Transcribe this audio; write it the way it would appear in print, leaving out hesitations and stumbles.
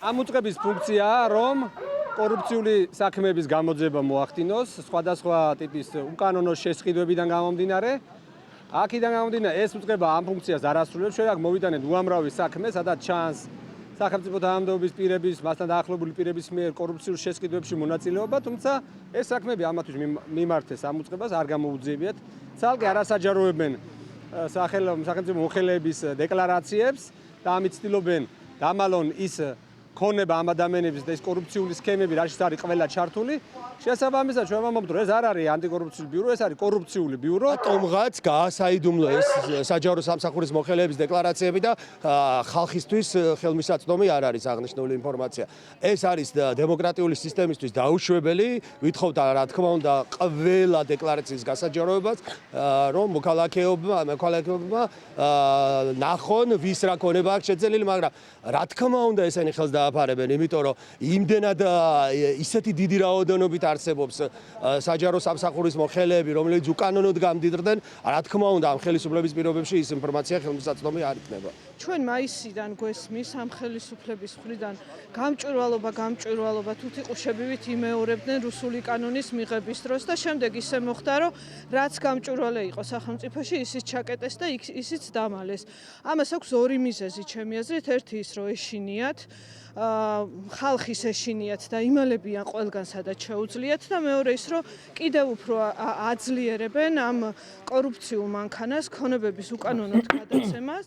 ამ უწყების ფუნქციაა, რომ კორუფციული საქმეების გამოძიება მოახდინოს სხვადასხვა ტიპის უკანონო შესყიდვებიდან გამომდინარე. აქედან გამომდინარე, ეს უწყება ამ ფუნქციას არ ასრულებს. ჩვენ აქ მოვიტანეთ უამრავი საქმე, სადაც ჩანს სახელმწიფო თანამდებობის პირების, მასთან დაახლოებული პირების მიერ კორუფციულ შესყიდვებში მონაწილეობა, თუმცა ეს საქმეები ამათვის მიმართეს ამ უწყებას არ გამოუძიებიათ. ცალკე არასაჯაროებენ სახელმწიფო მოხელეების დეკლარაციებს და ამით ცდილობენ დამალონ ის ქონება ამ ადამიანების და ეს კორუფციული სქემები, რაშიც არის ყველა ჩართული. შესაბამისად, ჩვენ ვამბობთ, რომ ეს არ არის ანტიკორუფციული ბიურო, ეს არის კორუფციული ბიურო. რატომღაც გაასაიდუმლო ეს საჯარო სამსახურის მოხელეების დეკლარაციები და ხალხისთვის ხელმისაწვდომი არ არის აღნიშნული ინფორმაცია. ეს არის დემოკრატიული სისტემისთვის დაუშვებელი. ვითხოვთ რა თქმა უნდა ყველა დეკლარაციის გასაჯაროებას, რომ მოქალაქეებმა ნახონ ვის რა ქონება აქვს შეძენილი, მაგრამ რა თქმა უნდა ესენი ხელს დააფარებენ, იმიტომ რომ იმდენად ისეთი დიდი რაოდენობით არსებობს საჯარო სამსახურის მოხელეები, რომლებიც უკანონოდ გამდიდრდნენ, რა თქმა უნდა ამ ხელისუფლების პირობებში ის ინფორმაცია ხელმისაწვდომი არ იქნება. ჩვენ მაისიდან გვესმის ამ ხელისუფლების მხრიდან გამჭვირვალობა თუთიყუშებივით იმეორებდნენ რუსული კანონის მიღების დროს და შემდეგ ისე მოხდა, რომ რაც გამჭვირვალე იყო სახელმწიფოში, ისიც ჩაკეტეს და ისიც დამალეს. ამას აქვს ორი მიზეზი ჩემი აზრით, ერთი ის რომ ეშინიათ ხალხის ეშინიათ და იმალებიან ყველგან სადაც შეუძლიათ და მეორე ის რომ კიდევ უფრო აძლიერებენ ამ კორუფციულ მანქანას, ქონებების უკანონოდ გადაცემას.